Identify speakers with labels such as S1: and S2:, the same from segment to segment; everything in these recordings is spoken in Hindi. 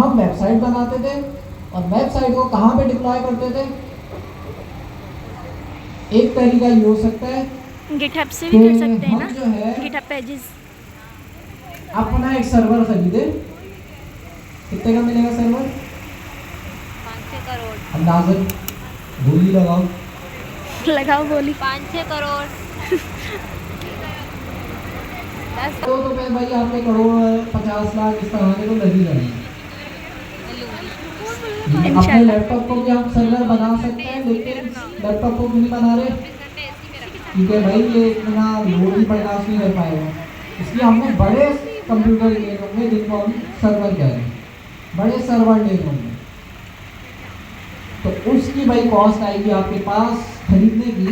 S1: हम वेबसाइट बनाते थे और वेबसाइट को कहाँ पे डिप्लॉय करते थे। एक तरीका ये हो सकता है
S2: गिटहब से भी कर सकते हैं
S1: हम
S2: ना,
S1: जो है
S2: गिटहब पेजेस।
S1: अपना एक सर्वर खरीदे। कितने का मिलेगा सर्वर?
S3: 5-6 करोड़।
S1: अंदाजन बोली लगाओ।
S2: लगाओ बोली।
S3: 5-6 करोड़। 10
S1: तो फिर भाई आपके करोड़ 50 लाख इस तरह के तो लग ही जाएंगे। अपने
S2: इंशाल्लाह।
S1: लैपटॉप को भी हम सर्वर बना सकते हैं, लेकिन लैपटॉप को भी नहीं बना रहे क्योंकि भाई ये इतना लोड ही बर्दाश्त नहीं कर पाएगा। इसलिए हमने बड़े कंप्यूटर लिए होंगे जिनको हम सर्वर कह रहे हैं, बड़े सर्वर ले होंगे। तो उसकी भाई कॉस्ट आएगी आपके पास खरीदने की,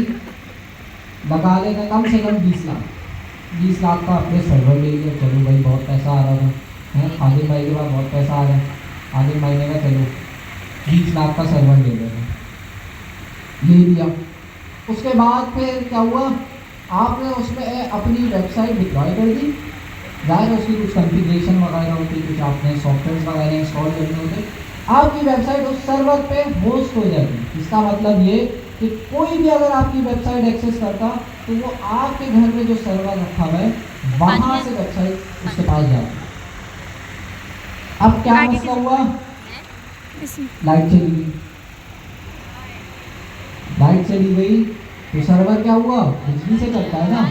S1: लगा लेना कम से कम 20 लाख। 20 लाख का अपने सर्वर ले लिया, चलो भाई बहुत पैसा आ रहा था है, आदिल भाई के पास बहुत पैसा आ रहा है, आदिल भाई ने कहा चलो 20 लाख का सर्वर ले लेना, ले लिया। उसके बाद फिर क्या हुआ, आपने उसमें अपनी वेबसाइट डिप्लॉय कर दी। जाहिर है उसकी कुछ कॉन्फ़िगरेशन वगैरह होती, कुछ आपने सॉफ्टवेयर वगैरह इंस्टॉल करने होते। आपकी वेबसाइट उस सर्वर पे होस्ट हो जाती। इसका मतलब ये कि कोई भी अगर आपकी वेबसाइट एक्सेस करता तो वो आपके घर में जो सर्वर रखा हुआ है वहाँ से वेबसाइट उसके पास जाती। अब क्या
S2: आगे
S1: मसला हुआ,
S2: इसमें
S1: लाइट चली गई। लाइट चली गई तो सर्वर क्या हुआ, बिजली से चलता है ना,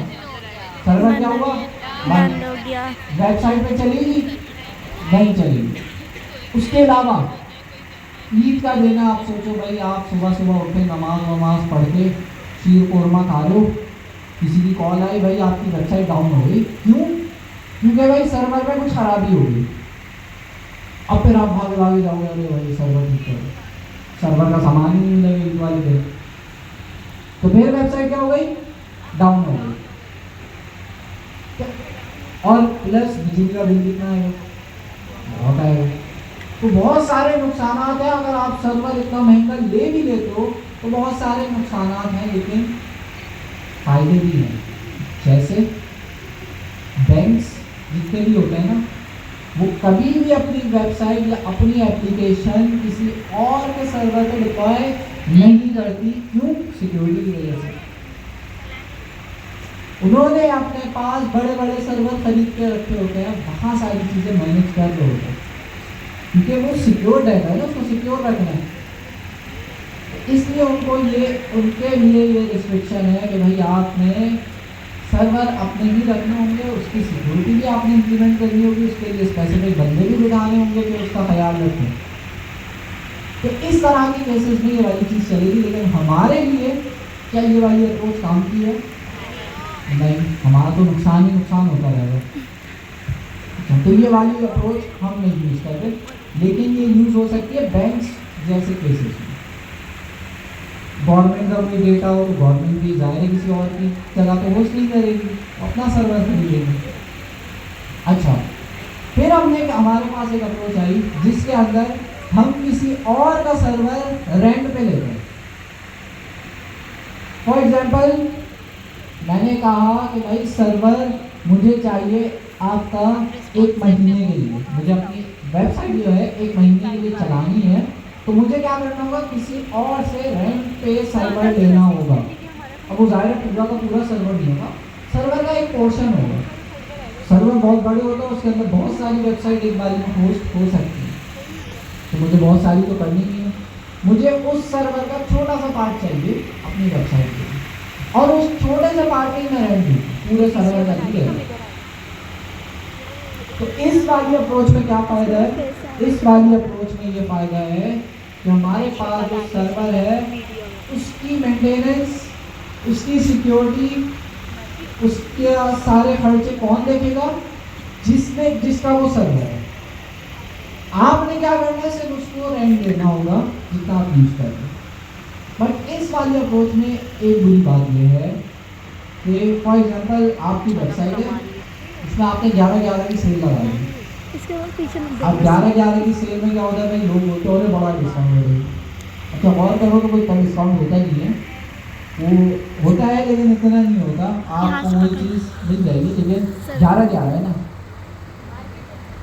S1: सर्वर क्या हुआ,
S2: बंद हो गया।
S1: वेबसाइट पे चलेगी नहीं चलेगी। उसके अलावा ईद का दिन है, आप सोचो भाई आप सुबह सुबह उठे, नमाज वमाज पढ़ के शीर कोरमा खा रहे हो, किसी की कॉल आई भाई आपकी वेबसाइट डाउन हो गई। क्यों? क्योंकि भाई सर्वर में कुछ खराबी हो गई। अब फिर आप भागे भागे जाओगे, अरे भाई सर्वर ठीक करो, सर्वर का सामान ही नहीं मिलेगा ईद वाले दिन। तो फिर वेबसाइट क्या हो गई, डाउन हो गई। और प्लस बिजली का बिल कितना आएगा, बहुत आएगा। तो बहुत सारे नुकसान हैं। अगर आप सर्वर इतना महंगा ले भी लेते हो तो बहुत सारे नुकसान हैं, लेकिन फायदे भी हैं। जैसे बैंक्स जितने भी होते हैं ना, वो कभी भी अपनी वेबसाइट या अपनी एप्लीकेशन किसी और के सर्वर पे डिप्लॉय नहीं करती। क्यों? सिक्योरिटी की वजह से। उन्होंने अपने पास बड़े बड़े सर्वर खरीद के रखे होते हैं, वहाँ सारी चीज़ें मैनेज कर रहे होते हैं, क्योंकि वो सिक्योर डाटा है ना, उसको सिक्योर रखना है। इसलिए उनको ये, उनके लिए ये रिस्ट्रिक्शन है कि भाई आपने सर्वर अपने ही रखने होंगे, उसकी सिक्योरिटी भी आपने इम्प्लीमेंट करनी होगी, उसके लिए स्पेसिफिक बंदे भी बिठाने होंगे कि उसका ख्याल रखें। तो इस तरह के केसेस में ये वाली चीज़ चलेगी। लेकिन हमारे लिए क्या ये वाली अप्रोच काम की है? नहीं, हमारा तो नुकसान ही नुकसान होता रहेगा। तो ये वाली अप्रोच हम नहीं यूज़ करते, लेकिन ये यूज़ हो सकती है बैंक्स जैसे केसेस में। गवर्नमेंट का कोई डेटा हो तो गवर्नमेंट भी जाहिर है किसी और की जगह तो होस्ट नहीं करेगी, अपना सर्वर खरीदेगी। अच्छा, फिर हमारे पास एक अप्रोच आई जिसके अंदर हम किसी और का सर्वर रेंट पे लेते हैं। फॉर एग्जाम्पल, मैंने कहा कि भाई सर्वर मुझे चाहिए आपका 1 महीने के लिए, मुझे अपनी वेबसाइट जो है 1 महीने के लिए चलानी है, तो मुझे क्या करना होगा, किसी और से रेंट पे सर्वर लेना होगा। अब वो जाहिर है पूरा का पूरा सर्वर नहीं होगा, सर्वर का एक पोर्शन होगा। सर्वर बहुत बड़े होते हैं, उसके अंदर बहुत सारी वेबसाइट एक बार में होस्ट हो सकती है, तो मुझे बहुत सारी तो करनी नहीं है। मुझे उस सर्वर का छोटा सा पार्ट चाहिए अपनी वेबसाइट के लिए, और उस छोटे से पार्ट में मैं रेंट दूँ, पूरे सर्वर का नहीं है। तो इस वाली अप्रोच में क्या फ़ायदा है? इस वाली अप्रोच में ये फ़ायदा है कि हमारे पास जो सर्वर है उसकी मेंटेनेंस, उसकी सिक्योरिटी, उसके सारे खर्चे कौन देखेगा? जिसका वो सर्वर है। आपने क्या करना है, सिर्फ उसको रेंट देना होगा जितना आप यूज़ कर रहे हैं। बट इस वाली अप्रोच में एक बुरी बात ये है कि फॉर एग्जांपल आपकी वेबसाइट है, इसमें आपने 11/11 की सेल लगा दी।
S2: इसके बाद पीछे मत
S1: अब 11/11 की सेल में क्या होता है भाई, लोग बोलते हैं बड़ा डिस्काउंट हो रही है। अच्छा, और करो तो कोई कम डिस्काउंट होता नहीं है, वो होता है लेकिन इतना नहीं होता। आपको वो चीज़ मिल जाएगी, लेकिन 11/11 है ना,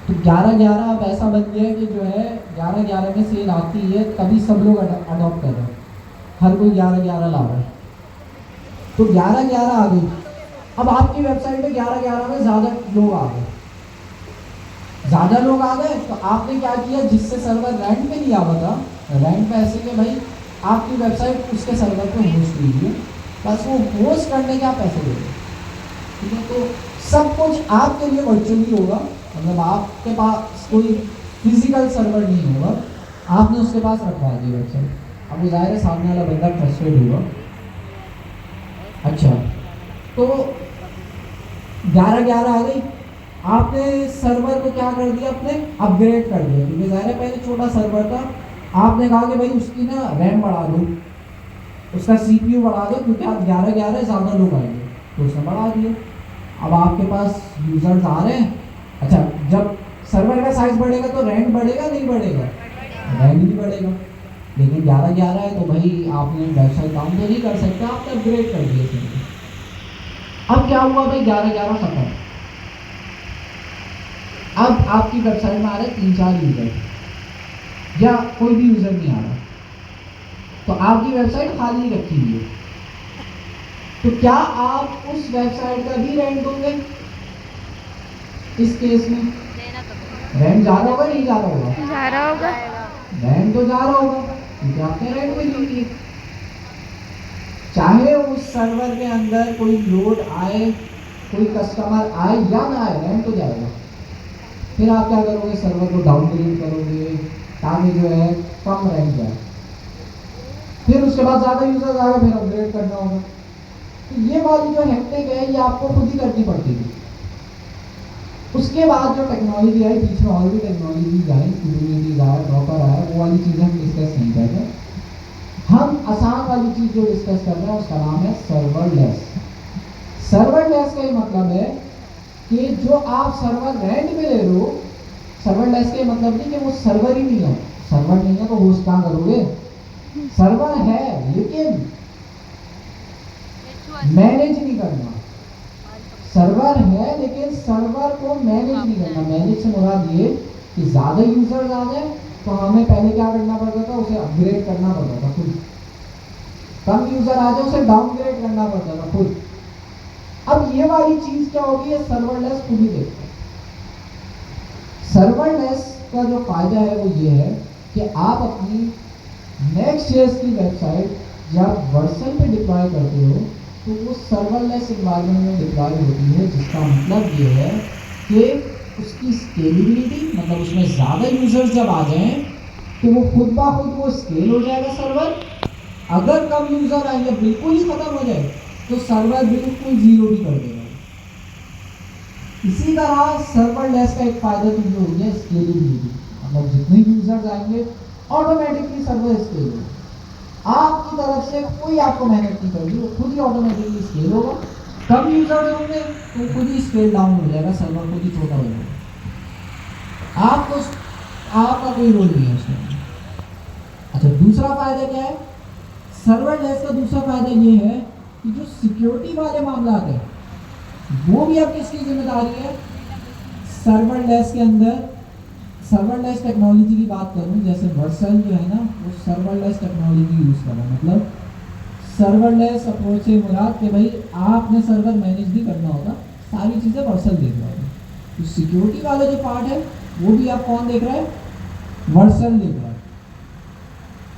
S1: तो 11-11 अब ऐसा बन गया है कि जो है 11-11 में सेल आती है तभी सब लोग अडॉप्ट कर रहे हैं, हर कोई 11-11 ला रहा है। तो 11-11 आ गई। अब आपकी वेबसाइट पे 11-11 में ज़्यादा लोग आ गए, ज़्यादा लोग आ गए तो आपने क्या किया, जिससे सर्वर रेंट पे लिया हुआ था, रेंट पे ऐसे कि भाई आपकी वेबसाइट उसके सर्वर पे होस्ट कीजिए, बस वो होस्ट करने के आप पैसे दे दें, ठीक है। तो सब कुछ आपके लिए वर्चुअली होगा, मतलब आपके पास कोई फिजिकल सर्वर नहीं होगा, आपने उसके पास रखवा दी वेबसाइट। अब वो ज़ाहिर है सामने वाला बंदा ट्रस्टेड होगा। अच्छा, तो 11-11 आ गई, आपने सर्वर को क्या कर दिया, अपने अपग्रेड कर दिया, क्योंकि ज़ाहिर है पहले छोटा सर्वर था। आपने कहा कि भाई उसकी ना रैम बढ़ा दो, उसका सीपीयू बढ़ा दो, क्योंकि आप 11-11 ज़्यादा लोग आएंगे, तो उसने बढ़ा दिया। अब आपके पास यूज़र्स आ रहे हैं। अच्छा, जब सर्वर का साइज बढ़ेगा तो रेंट बढ़ेगा नहीं बढ़ेगा, रेंट भी बढ़ेगा। लेकिन 11-11 है तो भाई आपने वेबसाइट डाउन तो नहीं कर सकते, आपने अपग्रेड कर दिया सिर्फ। अब क्या हुआ भाई, 11-11 खत्म। अब आपकी वेबसाइट में आ रहे 3-4 यूज़र या कोई भी यूज़र नहीं आ रहा, तो आपकी वेबसाइट खाली रखी हुई है। तो क्या आप उस वेबसाइट का भी रेंट दोगे? इस केस में
S3: देना तो
S1: रेंट जा रहा होगा नहीं जा रहा होगा?
S2: जा रहा होगा।
S1: रेंट तो जा रहा होगा, क्योंकि आपने रेंट में ली थी। चाहे उस सर्वर के अंदर कोई लोड आए, कोई कस्टमर आए या ना आए, रेंट तो जाएगा। फिर आप क्या करोगे, सर्वर को डाउनग्रेड करोगे ताकि जो है कम रेंट जाए। फिर उसके बाद ज़्यादा यूजर्स आएगा, फिर अपग्रेड करना होगा। तो ये वाली जो हेक्टिक है ये आपको खुद ही करनी पड़ती थी। उसके बाद जो टेक्नोलॉजी आई, बीच में और भी टेक्नोलॉजीज आई, कुबरनेटिस आया, डॉकर आया, वो वाली चीज़ें हम डिस्कस नहीं कर रहे। हम आसान वाली चीज़ जो डिस्कस कर रहे हैं उसका नाम है सर्वरलेस। सर्वरलेस का ये मतलब है कि जो आप सर्वर रेंट पे ले रहे हो, सर्वरलेस का मतलब नहीं कि वो सर्वर ही नहीं है। सर्वर नहीं है तो होस्ट कहाँ करोगे? सर्वर है लेकिन मैनेज नहीं करना। सर्वर है लेकिन सर्वर को मैनेज नहीं करना। मैनेज से मुराद ये कि ज़्यादा यूजर्स आ जाए तो हमें पहले क्या करना पड़ता था, उसे अपग्रेड करना पड़ता था खुद। कम यूजर आ जाए उसे डाउनग्रेड करना पड़ता था खुद। अब ये वाली चीज़ क्या होगी, ये सर्वरलेस खुद ही देखता है। सर्वरलेस का जो फायदा है वो ये है कि आप अपनी नेक्स्ट.जेएस की वेबसाइट जब वर्जन पे डिप्लॉय करते हो तो वो सर्वरलेस एनवायरनमेंट में डिप्लॉय होती है, जिसका मतलब ये है कि उसकी स्केलेबिलिटी, मतलब उसमें ज़्यादा यूजर्स जब आ जाएं तो वो खुद ब खुद वो स्केल हो जाएगा सर्वर। अगर कम यूज़र आएंगे, बिल्कुल ही ख़त्म हो जाए, तो सर्वर बिल्कुल जीरो भी कर देगा। इसी तरह सर्वरलेस का एक फ़ायदा तो ये हो गया स्केलेबिलिटी, मतलब जितने यूजर्स आएंगे ऑटोमेटिकली सर्वर स्केल होगा। आपकी तरफ से कोई आपको मेहनत नहीं करनी, वो खुद ही ऑटोमेटिकली स्केल होगा। कम यूजर्स होंगे तो खुद ही स्केल डाउन हो जाएगा, सर्वर खुद ही छोटा हो जाएगा। आपका कोई रोल नहीं है उसमें। अच्छा, दूसरा फायदा क्या है सर्वरलेस का? दूसरा फायदा ये है कि जो सिक्योरिटी वाले मामला है वो भी अब किसकी जिम्मेदारी है? सर्वरलेस के अंदर सर्वरलेस टेक्नोलॉजी की बात करूं, जैसे वर्सल जो है ना, वो सर्वरलेस टेक्नोलॉजी यूज़ कर रहा है। मतलब सर्वरलेस अप्रोच से मुराद कि भाई आपने सर्वर मैनेज भी करना होगा, सारी चीज़ें वर्सल देख रहा है। तो सिक्योरिटी वाला जो पार्ट है वो भी आप कौन देख रहा है? वर्सल देख रहा है।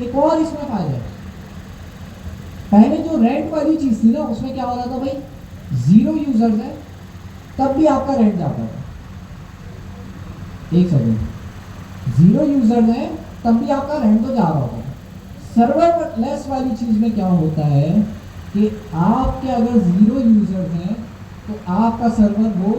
S1: एक और इसमें फायदा है, पहले जो रेंट वाली चीज़ थी ना, उसमें क्या हो रहा था भाई, 0 यूजर्स है तब भी आपका रेंट जाता था। एक सेकेंड, 0 यूजर्स है तब भी आपका रेंट तो जा रहा होगा। सर्वरलेस वाली चीज़ में क्या होता है कि आपके अगर 0 यूजर्स हैं तो आपका सर्वर वो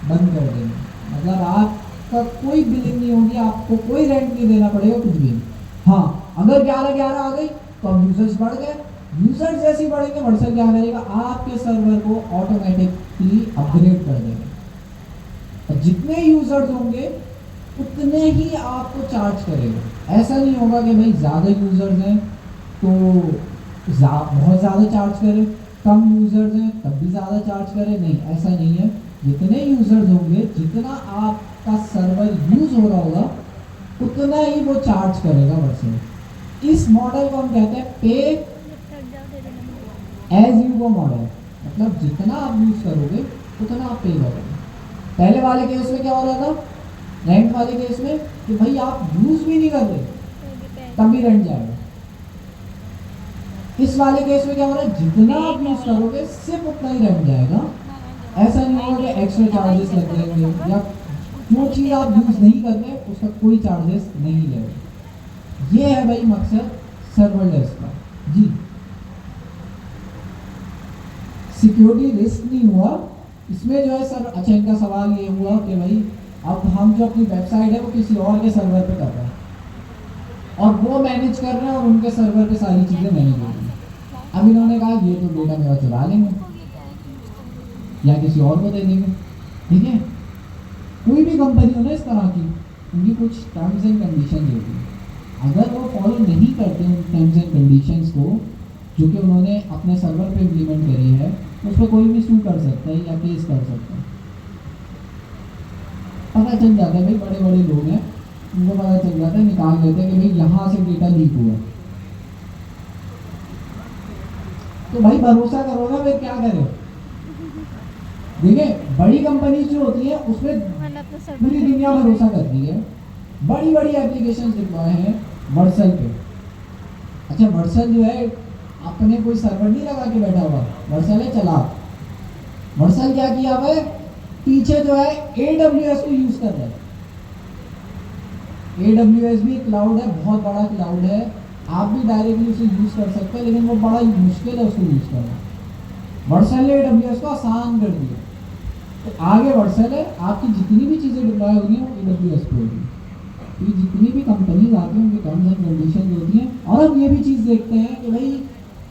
S1: बंद कर देंगे, मतलब आपका कोई बिलिंग नहीं होगी, आपको कोई रेंट नहीं देना पड़ेगा, कुछ भी। हाँ, अगर 11-11 आ गई तो अब यूजर्स बढ़ गए, यूजर्स जैसे ही बढ़ेंगे वर्सल क्या करेगा, आपके सर्वर को ऑटोमेटिकली अपग्रेड कर देगा। जितने यूजर्स होंगे उतने ही आपको चार्ज करेगा। ऐसा नहीं होगा कि भाई ज़्यादा यूजर्स हैं तो बहुत ज़्यादा चार्ज करे, कम यूजर्स हैं तब भी ज़्यादा चार्ज करे, नहीं, ऐसा नहीं है। जितने यूजर्स होंगे, जितना आप का सर्वर यूज हो रहा होगा उतना ही वो चार्ज करेगा वर्सेस। इस मॉडल को हम कहते हैं पे एज यू गो मॉडल, मतलब जितना आप यूज करोगे उतना आप पे करोगे। पहले वाले केस में क्या हो रहा था, रेंट वाले केस में, कि भाई आप यूज भी नहीं कर रहे तब भी रेंट जाएगा। इस वाले केस में क्या हो रहा है, जितना आप यूज करोगे सिर्फ उतना ही रेंट जाएगा। ऐसा नहीं होगा कि एक्स्ट्रा चार्जेस लग जाएंगे या जो चीज़ आप यूज नहीं कर रहे उसका कोई चार्जेस नहीं लगेगा। ये है भाई मकसद सर्वरलेस का। जी, सिक्योरिटी रिस्क नहीं हुआ इसमें जो है सर। अच्छा, इनका सवाल ये हुआ कि भाई अब हम जो अपनी वेबसाइट है वो किसी और के सर्वर पे कर रहे हैं और वो मैनेज कर रहे हैं और उनके सर्वर पे सारी चीज़ें मैनेज हो रही हैं। अब इन्होंने कहा ये तो डेटा मेरा चुरा लेंगे या किसी और को दे देंगे। ठीक है, कोई भी कंपनी हो ना इस तरह की, उनकी कुछ टर्म्स एंड कंडीशन होती है। अगर वो फॉलो नहीं करते उन टर्म्स एंड कंडीशंस को जो कि उन्होंने अपने सर्वर पे इम्प्लीमेंट करी है, तो उस पर कोई भी सू कर सकता है या केस कर सकता है। पता चल जाता है भाई, बड़े बड़े लोग हैं उनको पता चल जाता है, निकाल लेते हैं कि भाई यहाँ से डेटा लीक हुआ। तो भाई भरोसा करो ना, फिर क्या करें। देखिए, बड़ी कंपनी जो होती है उसमें पूरी दुनिया भरोसा करती है। बड़ी बड़ी एप्लीकेशन डिप्लॉय हैं वर्सल पे। अच्छा, वर्सल जो है अपने कोई सर्वर नहीं लगा के बैठा हुआ, वर्सल है चला। वर्सल क्या किया हुआ है, पीछे जो है AWS को यूज कर रहा है। AWS भी क्लाउड है, बहुत बड़ा क्लाउड है, आप भी डायरेक्टली उसे यूज कर सकते हैं, लेकिन वो बड़ा मुश्किल है उसको यूज करना। वर्सल ने AWS को आसान कर दिया। तो आगे वर्सल है, आपकी जितनी भी चीज़ें डिप्लॉय हो रही हैं वो AWS पे होगी। तो जितनी भी कंपनीज आती हैं उनकी टर्म्स एंड कंडीशन होती हैं। और हम ये भी चीज़ देखते हैं कि भाई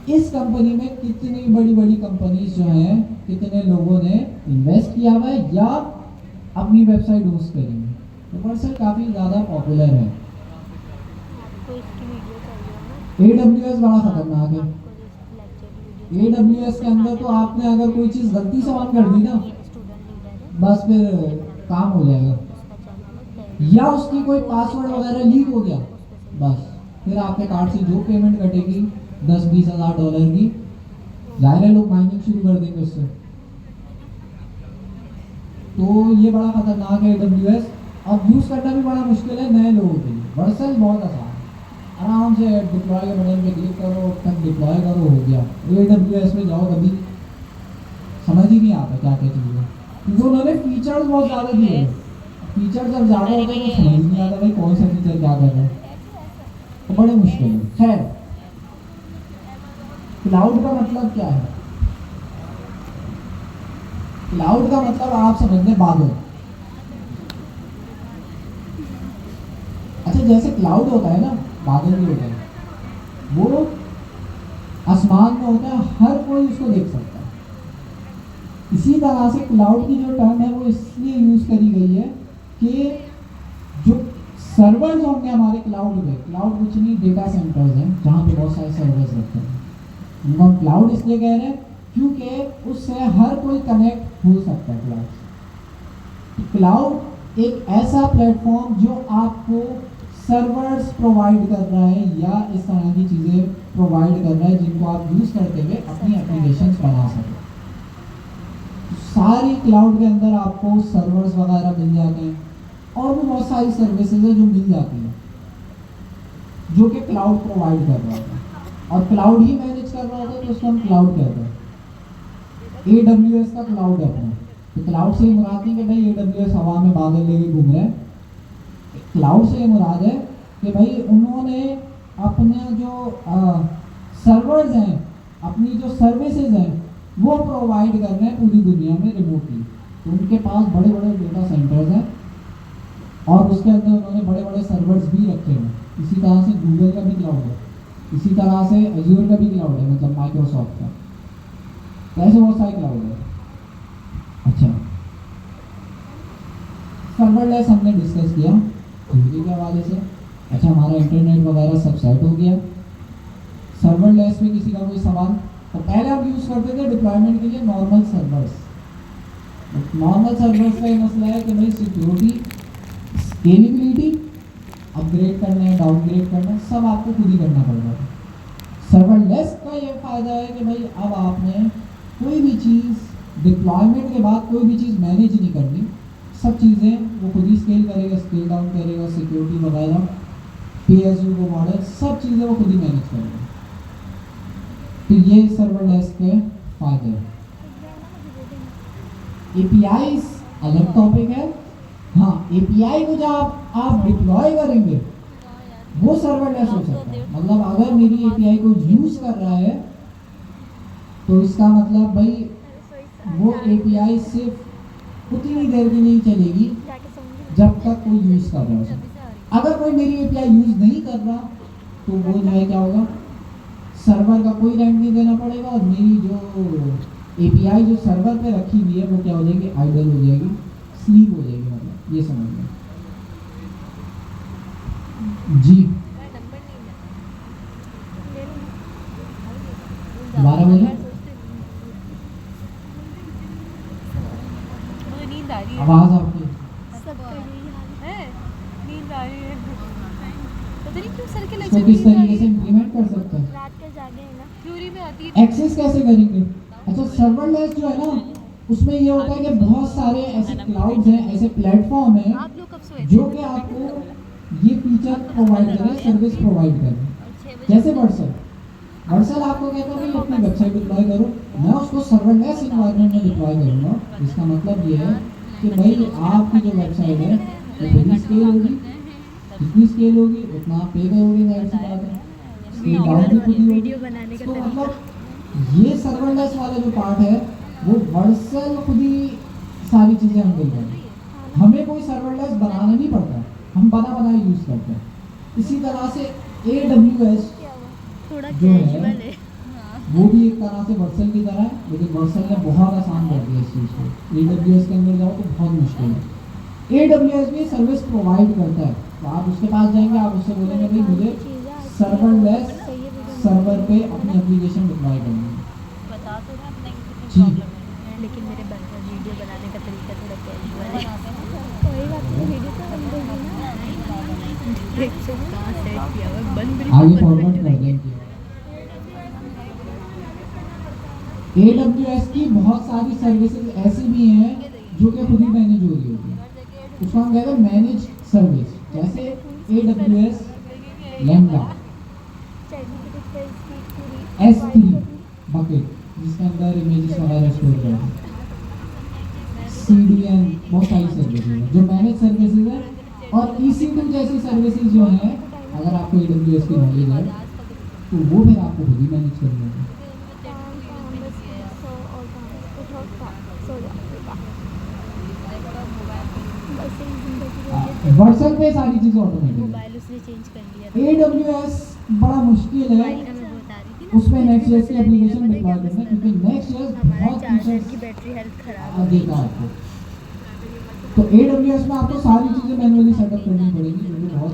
S1: इस कंपनी में कितनी बड़ी बड़ी कंपनीज जो हैं, कितने लोगों ने इन्वेस्ट किया हुआ है या अपनी वेबसाइट होस्ट करी है। तो वर्सल काफ़ी ज़्यादा पॉपुलर है। AWS बड़ा खतरनाक है। AWS के अंदर तो आपने अगर कोई चीज़ गलती से ऑन कर दी ना, बस फिर काम हो जाएगा। या उसकी कोई पासवर्ड वगैरह लीक हो गया, बस फिर आपके कार्ड से जो पेमेंट कटेगी 10-20 हज़ार डॉलर की, जाहिर है लोग माइनिंग शुरू कर देंगे उससे। तो ये बड़ा खतरनाक है AWS। अब यूज़ करना भी बड़ा मुश्किल है नए लोगों के लिए। वर्सल बहुत आसान है, आराम से डिप्लॉय के बटन पे क्लिक करो, तब डिप्लॉय करो, हो गया। AWS में जाओ, कभी समझ ही नहीं आता क्या क्या चीज़ है, क्योंकि उन्होंने फीचर्स बहुत ज़्यादा दिए हैं। फीचर जब ज़्यादा होते हैं तो समझ नहीं आता भाई कौन सा फीचर क्या कर रहा है, तो बड़े मुश्किल है। खैर, क्लाउड का मतलब क्या है? क्लाउड का मतलब आप समझ लें बादल। अच्छा, जैसे क्लाउड होता है ना, बादल भी होता है, वो आसमान में होता है, हर कोई उसको देख सकता है। इसी तरह से क्लाउड की जो टर्म है वो इसलिए यूज करी गई है कि जो सर्वर्स होंगे हमारे क्लाउड में, क्लाउड कुछ नहीं, डेटा सेंटर्स हैं जहाँ पे बहुत सारे सर्वर्स रखते हैं, उनको हम क्लाउड इसलिए कह रहे हैं क्योंकि उससे हर कोई कनेक्ट हो सकता है। क्लाउड एक ऐसा प्लेटफॉर्म जो आपको सर्वर्स प्रोवाइड कर रहा है या इस तरह की चीज़ें प्रोवाइड कर रहा है जिनको आप यूज़ करते हुए अपनी एप्लीकेशंस बना सकें। सारी क्लाउड के अंदर आपको सर्वर्स वगैरह मिल जाते हैं और भी बहुत सारी सर्विसेज है जो मिल जाती हैं जो कि क्लाउड प्रोवाइड कर रहा होता है और क्लाउड ही मैनेज कर रहा होता है, तो उसको हम क्लाउड कहते हैं। AWS का क्लाउड है अपना, तो क्लाउड से ही मुराद नहीं कि भाई AWS हवा में बादल लेके घूम रहे हैं। क्लाउड से मुराद है कि भाई उन्होंने अपने जो सर्वर्स हैं, अपनी जो सर्विसेज हैं वो प्रोवाइड कर रहे हैं पूरी दुनिया में रिमोटली। तो उनके पास बड़े बड़े डेटा सेंटर्स हैं और उसके अंदर उन्होंने बड़े बड़े सर्वर्स भी रखे हैं। इसी तरह से गूगल का भी क्लाउड है, इसी तरह से अजूर का भी क्लाउड है, मतलब माइक्रोसॉफ्ट का। तो ऐसे बहुत सारे क्लाउड है। अच्छा, सर्वरलेस हमने डिस्कस किया के हवाले से। अच्छा, हमारा इंटरनेट वगैरह सब सेट हो गया। सर्वरलेस में किसी का कोई सवाल? तो पहले हम यूज़ करते थे डिप्लॉयमेंट के लिए नॉर्मल सर्वर्स। नॉर्मल सर्वर्स का ये मसला है कि भाई सिक्योरिटी स्केलेबिलिटी, अपग्रेड करना है, डाउनग्रेड करना है, सब आपको खुद ही करना पड़ेगा। सर्वरलेस का ये फायदा है कि भाई अब आपने कोई भी चीज़ डिप्लॉयमेंट के बाद कोई भी चीज़ मैनेज नहीं करनी, सब चीज़ें वो खुद ही स्केल करेगा, स्केल डाउन करेगा, सिक्योरिटी वगैरह, पे एज यू गो मॉडल, सब चीज़ें वो खुद ही मैनेज करेगा। तो ये सर्वरलेस के फायदे हैं। एपीआईज अलग टॉपिक है। हाँ, एपीआई को जब आप डिप्लॉय करेंगे वो सर्वरलेस हो सकता है। मतलब अगर मेरी एपीआई को यूज कर रहा है तो इसका मतलब भाई वो एपीआई सिर्फ उतनी देर की नहीं चलेगी जब तक कोई यूज कर रहा है। अगर कोई मेरी एपीआई यूज नहीं कर रहा तो वो जो है क्या होगा, सर्वर का कोई रेंट नहीं देना पड़ेगा और मेरी जो एपीआई जो सर्वर पे रखी हुई है वो क्या हो जाएगी, आइडल हो जाएगी, स्लीप हो जाएगी। मतलब ये समझ लो जी। दोबारा बोलिए,
S3: नींद आ रही है।
S1: आवाज आपकी।
S2: सबका यही हाल
S3: है, नींद आ रही है। पता नहीं क्यों सर के
S1: इसको
S3: लग
S1: किस तरीके से इम्प्लीमेंट कर सकते हैं,
S2: रात के जागे हैं ना।
S3: थ्योरी में आती है।
S1: एक्सेस कैसे करेंगे। अच्छा, सर्वरलेस जो है ना उसमें ये होता है कि बहुत सारे ऐसे क्लाउड्स हैं, ऐसे प्लेटफॉर्म हैं
S3: आप लोग कब सोए?
S1: जो कि आपको ये फीचर प्रोवाइड करें, सर्विस प्रोवाइड करें। जैसे वर्सल आपको कहता है कि अपनी वेबसाइट डिप्लॉय करो, मैं उसको सर्वरलेस इन्वायरमेंट में डिप्लॉय करूँगा। इसका मतलब ये है कि भाई आपकी जो वेबसाइट है वो बड़ी स्केल होगी, जितनी स्केल होगी उतना आप पे करोगे, जाहिर सी बात है। स्केल डाउन भी खुद ही होगी।
S2: वीडियो बनाने का
S1: तो
S2: तरीका।
S1: मतलब ये सर्वरलेस वाला जो पार्ट है वो वर्सल खुद ही सारी चीज़ें हैंडल करें। हमें कोई सर्वरलेस बनाना नहीं पड़ता, हम बना बनाए यूज़ करते हैं। इसी तरह से AWS
S2: थोड़ा
S1: जो है
S2: कैजुअल है।
S1: वो भी एक तरह से वर्सल की तरह है, लेकिन वर्सल ने बहुत आसान कर दिया इस चीज़ को। AWS के अंदर जाओ तो बहुत मुश्किल है। AWS भी सर्विस प्रोवाइड करता है, तो आप उसके पास जाएंगे, आप उससे बोलेंगे भाई मुझे सर्वरलेस सर्वर पे अपनी एप्लीकेशन डिप्लॉय करनी है।
S3: बता तो रहा अपने
S1: जी।
S2: लेकिन मेरे वीडियो बनाने का तरीका थोड़ा कैजुअल है। कोई बात नहीं, वीडियो तो बन गई ना। एक से कहाँ सेट किया हुआ बंद भी
S1: आगे फॉरवर्ड कर देंगे। AWS की बहुत सारी सर्विसेज ऐसी भी हैं जो कि खुद ही मैनेज हो रही होती है, उसको हम कहते हैं मैनेज सर्विस। जैसे AWS लैम्बडा S3 बकेट जिसके अंदर इमेजेस वगैरह स्टोर करते हैं, CDN, बहुत सारी सर्विसेज हैं जो मैनेज सर्विसेज है। और EC2 जैसी सर्विसेज जो हैं, अगर आपको AWS की नॉलेज है तो वो फिर आपको खुद ही मैनेज करनी होगी। वर्सल पे सारी चीज़ें ऑटोमेटिक है।
S2: मोबाइल उसने चेंज कर लिया।
S1: AWS बड़ा मुश्किल है
S2: मोबाइल का मैं बता रही थी ना,
S1: उसमें Next.js की एप्लीकेशन डिप्लॉय करना, क्योंकि Next.js
S2: हमारा
S1: बहुत
S2: चार्जर
S1: फीचर्स
S2: की बैटरी हेल्थ खराब हो
S1: देता है आपको। तो AWS में आपको सारी चीज़ें मैनुअली सेटअप करनी पड़ेगी, जो कि बहुत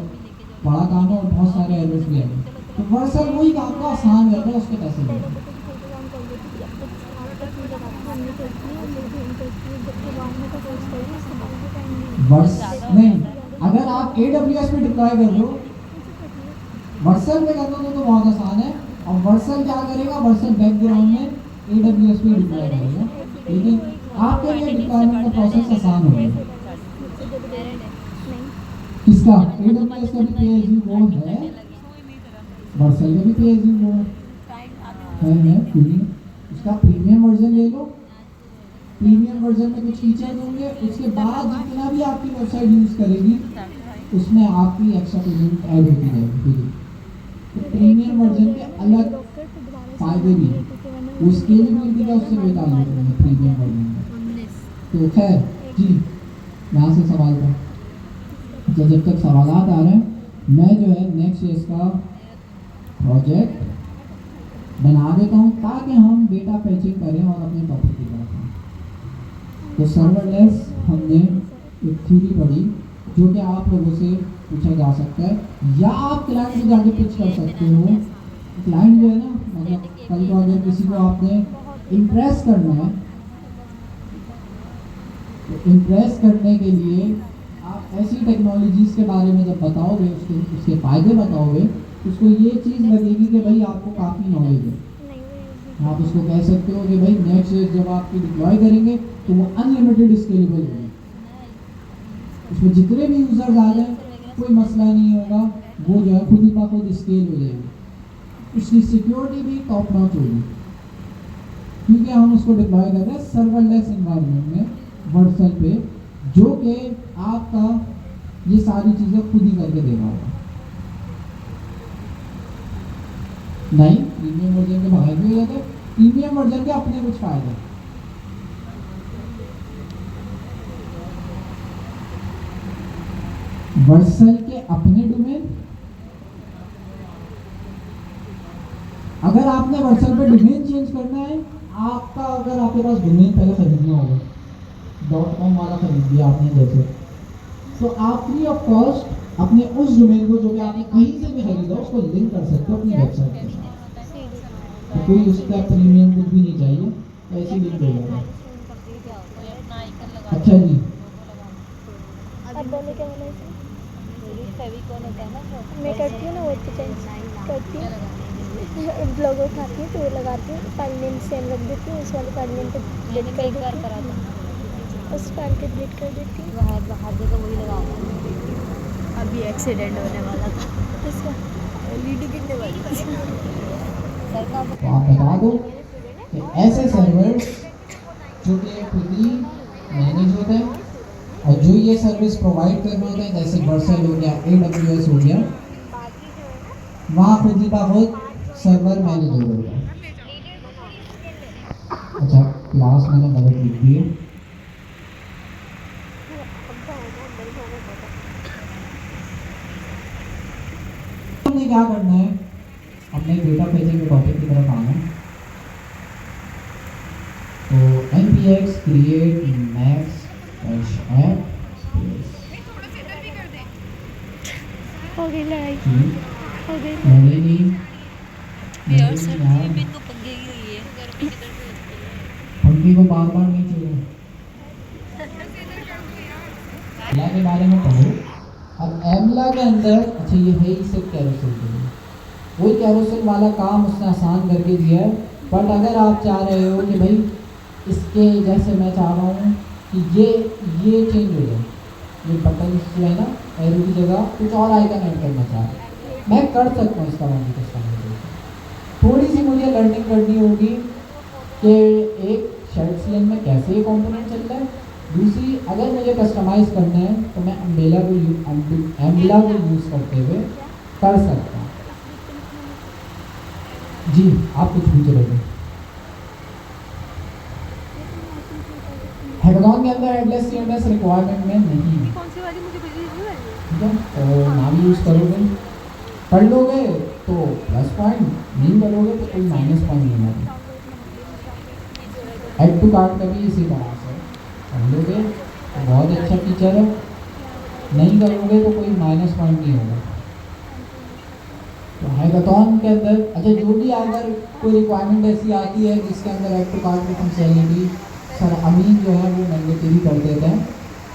S1: बड़ा काम है और बहुत सारे एरर्स भी आएंगे। तो वर्सल वही काम को आसान करता है, उसके पैसे लेते हैं। नहीं, अगर आप AWS में डिप्लॉय कर रहे हो, वर्सल में कर दो तो बहुत आसान है। और वर्सल क्या करेगा, वर्सल बैकग्राउंड में AWS पे डिप्लॉय करेगा, लेकिन आपके लिए डिप्लॉयमेंट का प्रोसेस आसान हो गया। किसका? AWS का भी पे एज यू गो है, वर्सल का भी पे एज यू गो है, क्यों नहीं? उसका प्रीमियम वर्जन ले लो, प्रीमियम वर्जन में कुछ फीचर होंगे, उसके बाद जितना भी आपकी वेबसाइट यूज़ करेगी उसमें आपकी एक्स्ट्रा पेमेंट ऐड होती जाएगी। तो प्रीमियम वर्जन के अलग फायदे भी हैं, वो स्केलेबिलिटी का उससे कोई ताल्लुक नहीं है प्रीमियम वर्जन का। तो खैर जी, यहाँ से सवाल था। अच्छा, जब तक सवालात आ रहे हैं, मैं जो है Next.js का प्रोजेक्ट बना देता हूँ ताकि हम डेटा पैचिंग करें और अपने टॉपिक की बात करें। तो सर्वरलेस हमने एक थ्योरी पढ़ी जो कि आप लोगों से पूछा जा सकता है, या आप क्लाइंट से जाके पिच कर सकते हो। क्लाइंट जो है ना, मतलब कल को अगर किसी को आपने इम्प्रेस करना है, तो इम्प्रेस करने के लिए ऐसी टेक्नोलॉजीज़ के बारे में जब बताओगे, उसके फ़ायदे बताओगे, उसको ये चीज़ लगेगी कि भाई आपको काफ़ी नॉलेज है। आप उसको कह सकते हो कि भाई नेक्स्ट जब आपकी डिप्लॉय करेंगे तो वो अनलिमिटेड स्केलेबल होगी, उसमें जितने भी यूज़र्स आ जाए कोई मसला नहीं होगा, वो जो है खुद ही खुद स्केल हो जाएगी। उसकी सिक्योरिटी भी टॉप नॉच होगी, क्योंकि हम उसको डिप्लॉय कर रहे हैं सर्वरलेस एनवायरनमेंट में वर्चुअल पे, जो कि आपका ये सारी चीज़ें खुद ही करके देगा होगा। नहीं, प्रीमियम वर्जन के बाहर भी हो जाते हैं, प्रीमियम वर्जन के अपने कुछ फायदे। वर्सल के अपने डोमेन, अगर आपने वर्सल पे डोमेन चेंज करना है, आपका अगर आपके पास डोमेन पहले खरीदना होगा, .com वाला खरीद दिया आपने जैसे, तो आप फ्री ऑफ कॉस्ट अपने उस डोमेन को जो कि आपने कहीं से भी खरीदा उसको लिंक कर सकते हो अपनी वेबसाइट के साथ। तो कोई उसका प्रीमियम कुछ भी नहीं चाहिए, ऐसे ही लिंक हो जाएगा। अच्छा जी,
S2: अब बोले क्या बोले थे? मैं करती हूँ ना वो चेंज करती हूँ, ब्लॉग उठाती हूँ तो वो लगाती हूँ, फाइल नेम सेम रख देती हूँ, उस वाले फाइल नेम को डिलीट कर देती हूँ, उस फाइल को डिलीट कर देती हूँ।
S3: बाहर जगह वही लगा। अभी एक्सीडेंट होने वाला था,
S2: इसका
S3: एलईडी कितने वाली
S1: तो आप बता दो कि ऐसे सर्वर जो कि खुद ही मैनेज होते हैं और जो ये सर्विस प्रोवाइड कर रहे होते हैं, जैसे वर्सल हो गया, AWS हो गया, वहाँ खुद ही खुद सर्वर मैनेज हो रहा है। अच्छा, क्लास मैंने गलत लिख दी है। हमने क्या करना है, अपने डेटा पेजिंग के टॉपिक की तरफ आना है। तो npx create max app
S2: हो गई लड़ाई, हो गई
S1: लड़े नहीं
S3: यार सर भी तो पंगे ही हुई है, गर्मी किधर से होती है।
S1: पंखे को बार बार नहीं चाहिए। एमला के बारे में पढ़ो। अब एमला के अंदर, अच्छा ये है ही सिर्फ कैरोसेल के लिए, वही कैरोसेल वाला काम उसने आसान करके दिया है। बट अगर आप चाह रहे हो कि भाई इसके जैसे मैं चाह रहा हूँ कि ये चेंज हो जाए, ये बटन जो है ना एरो की जगह कुछ और आइकन ऐड करना चाह रहा हूँ, मैं कर सकता हूँ इसका मॉडिफिकेशन कस्टमाइजेशन। थोड़ी सी मुझे लर्निंग करनी होगी कि एक शर्ट सिलन में कैसे ये कंपोनेंट चल रहा है, दूसरी अगर मुझे कस्टमाइज़ करना है तो मैं अम्ब्रेला को यूज़ करते हुए कर सकता हूँ। जी आप कुछ भी चलोगे। हैकाथॉन के अंदर हेडलेस CMS रिक्वायरमेंट में नहीं है,
S3: कौन सी वाली मुझे भेजी थी वाली?
S1: ठीक है। तो नाम यूज़ करोगे, कर लोगे तो प्लस पॉइंट, नहीं करोगे तो कोई माइनस पॉइंट नहीं होगा। ऐड टू कार्ट का भी इसी तरह से कर लोगे तो बहुत अच्छा फीचर है, नहीं करोगे तो कोई माइनस पॉइंट नहीं होगा। तो हैकाथॉन के अंदर अच्छा जो भी अगर कोई रिक्वायरमेंट ऐसी आती है जिसके अंदर ऐड टू कार्ट की फंक्शनलिटी सर अमीन जो है वो मैंडेटरी कर देते हैं,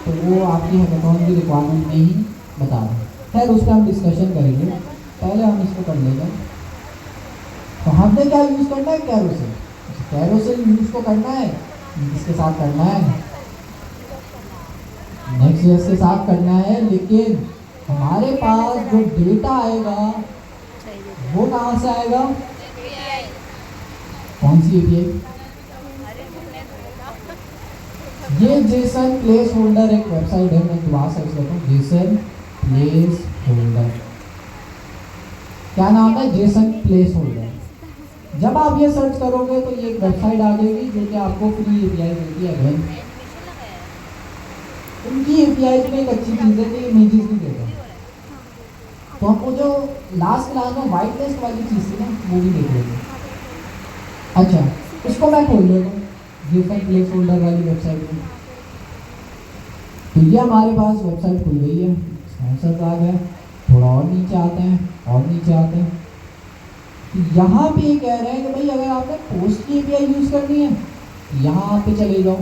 S1: तो वो आपकी हैकाथॉन की रिक्वायरमेंट में ही बता रहे हैं। खैर उस पर हम डिस्कशन करेंगे, पहले हम इसको कर लेंगे। तो हमने क्या यूज़ करना है, कैरोसेल। कैरोसेल यूज़ तो करना है, इसके साथ करना है, नेक्स्ट के साथ करना है, लेकिन हमारे पास जो डेटा आएगा वो कहाँ से आएगा, कौन सी API? ये जेसन प्लेस होल्डर एक वेबसाइट है, मैं दोबारा सर्च करता हूँ, जेसन प्लेस होल्डर, क्या नाम है, जेसन प्लेस होल्डर। जब आप ये सर्च करोगे तो ये एक वेबसाइट आ जाएगी जो कि आपको फ्री API देती है। अगेन उनकी API में एक अच्छी चीज़ है कि इमेजेस भी देगा, तो हमको जो लास्ट क्लास में वाइट लिस्ट वाली चीज़ थी ना वो भी देख लेंगे। अच्छा उसको मैं खोल लेता हूँ जेसन प्लेस होल्डर वाली वेबसाइट में। तो ये हमारे पास वेबसाइट खुल गई है, स्पॉन्सर्स आ गए, थोड़ा और नीचे आते हैं और नीचे आते हैं। तो यहाँ पे ये कह रहे हैं कि भाई अगर आपने पोस्ट की API यूज़ करनी है यहाँ पे चले जाओ,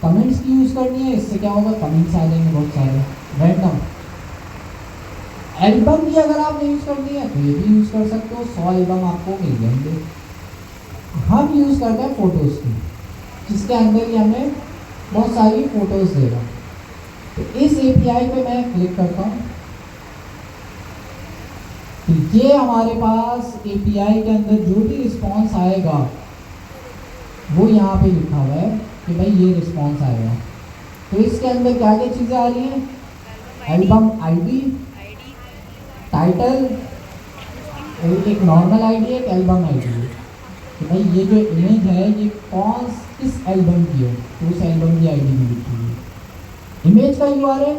S1: कमेंट्स की यूज़ करनी है, इससे क्या होगा, कमेंट्स आ जाएंगे बहुत सारे रैंडम। एल्बम की अगर आपने यूज़ करनी है तो ये भी यूज़ कर सकते हो, 100 एल्बम आपको मिल जाएंगे। हम यूज़ करते हैं फ़ोटोज़ की, जिसके अंदर ही हमें बहुत सारी फ़ोटोज़ देगा। तो इस API पे मैं क्लिक करता हूँ, तो ये हमारे पास API के अंदर जो भी रिस्पॉन्स आएगा वो यहाँ पे लिखा हुआ है कि भाई ये रिस्पॉन्स आएगा। तो इसके अंदर क्या क्या चीज़ें आ रही हैं, एल्बम आईडी, टाइटल, एक नॉर्मल आईडी, एक एल्बम आईडी है कि भाई ये जो इमेज है ये किस एल्बम की है, तो उस एल्बम की आईडी भी लिखी हुई है। इमेज का URL,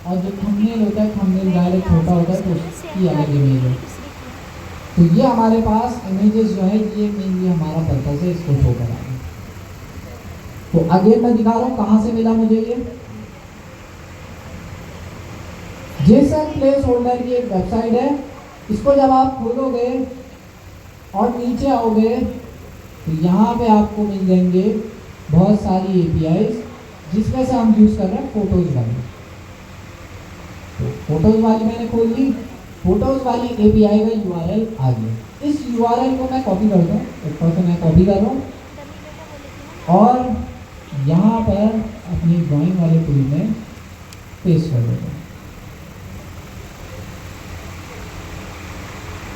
S1: और जो थंबनेल होता है, थंबनेल ज़्यादा छोटा होता है तो उसकी अलग इमेज है। तो ये हमारे पास इमेजेस जो है ये मेनली हमारा पर्पस है इसको शो कराना। तो अगेन मैं दिखा रहा हूँ कहाँ से मिला मुझे ये, जेसन प्लेस होल्डर की एक वेबसाइट है। इसको जब आप खोलोगे और नीचे आओगे तो यहाँ पे आपको मिल जाएंगे बहुत सारी APIs, जिसमें से हम यूज़ कर रहे हैं फोटोज़ वाली। तो फोटोज़ वाली मैंने खोल ली, फोटोज़ वाली API का URL आ गया। इस URL को मैं कॉपी कर दूँ, ऊपर से मैं कॉपी कर रहा हूँ और यहाँ पर अपनी ड्राइंग वाले टूल में पेस्ट कर देता हूँ।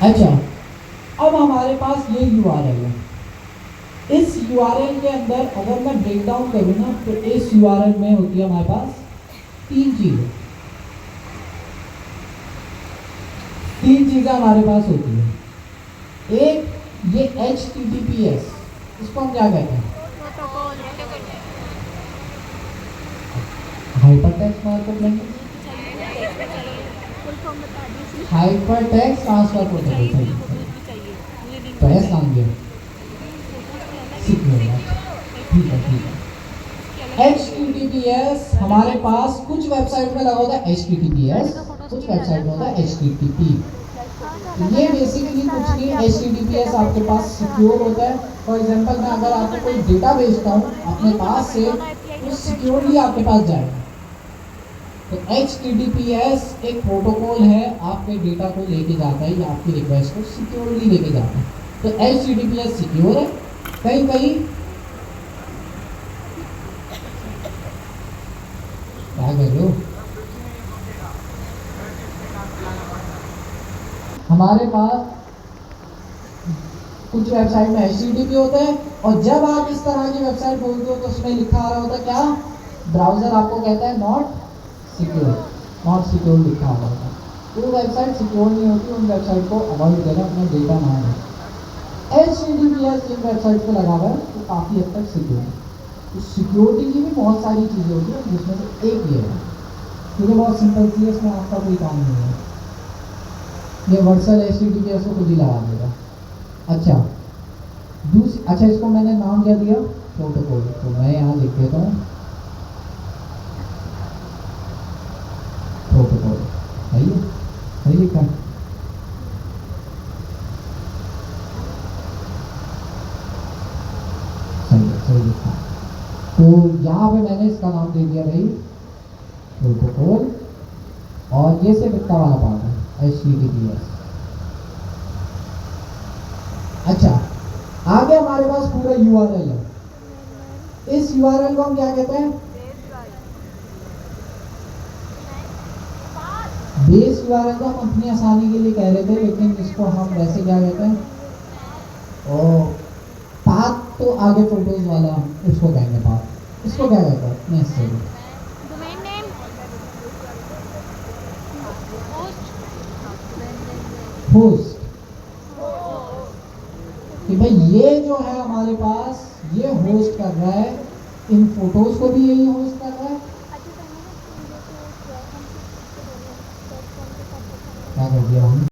S1: अच्छा, अब हमारे पास ये URL है। इस URL के अंदर अगर मैं ब्रेक डाउन करूँ ना तो इस URL में होती है हमारे पास तीन चीज़ें हमारे पास होती है। एक ये HTTPS, इसको हम क्या कहते हैं, hypertext markup language, hypertext transfer protocol. तो एस नाम दिया, ठीक है। HTTPS हमारे पास कुछ वेबसाइट में लगा होता है HTTPS, कुछ वेबसाइट में होता है HTTP। ये बेसिकली कुछ नहीं, HTTPS आपके पास सिक्योर होता है। फॉर एग्जांपल मैं अगर आपको कोई डेटा भेजता हूँ अपने पास से तो सिक्योरली आपके पास जाएगा। तो HTTPS एक प्रोटोकॉल है, आपके डेटा को लेके जाता है या आपकी रिक्वेस्ट को सिक्योरली लेके जाता है। तो HTTPS सिक्योर है। कहीं क्या कर रहे हो, हमारे पास कुछ वेबसाइट में HTTP होता है और जब आप इस तरह की वेबसाइट खोलते हो तो उसमें लिखा आ रहा होता है क्या, ब्राउजर आपको कहता है नॉट सिक्योर लिखा आ रहा होता है। तो वेबसाइट सिक्योर नहीं होती, उन वेबसाइट को अवॉइड करें, अपना डेटा ना है। HTTPS इन वेबसाइट पे लगा हुआ है तो काफ़ी हद तक सिक्योर है। तो सिक्योरिटी की भी बहुत सारी चीज़ें होती हैं जिसमें से एक ये है, क्योंकि बहुत सिंपल सी है, इसमें आपका कोई काम नहीं है। ये वर्चुअल HTTPS को खुद ही लगा देगा। अच्छा इसको मैंने नाम क्या दिया, प्रोटोकॉल। तो मैं यहाँ लिख देता हूँ प्रोटोकॉल, सही लिखा। सही लिखा। तो यहाँ पे मैंने इसका नाम दे दिया भाई प्रोटोकॉल, और ये सिर्फ इतना वाला पार्ट है HTTPS। अच्छा, आगे हमारे पास पूरा URL है। इस URL को हम क्या कहते हैं, बेस URL को हम अपनी आसानी के लिए कह रहे थे, लेकिन इसको हम वैसे क्या कहते हैं, और पाथ तो आगे फोटोज वाला उसको कहेंगे पाथ। इसको क्या कहते हैं नेसेसरी, होस्ट, कि भाई ये जो है हमारे पास ये होस्ट कर रहा है, इन फोटोज को भी यही होस्ट कर रहा है। क्या कर दिया हम,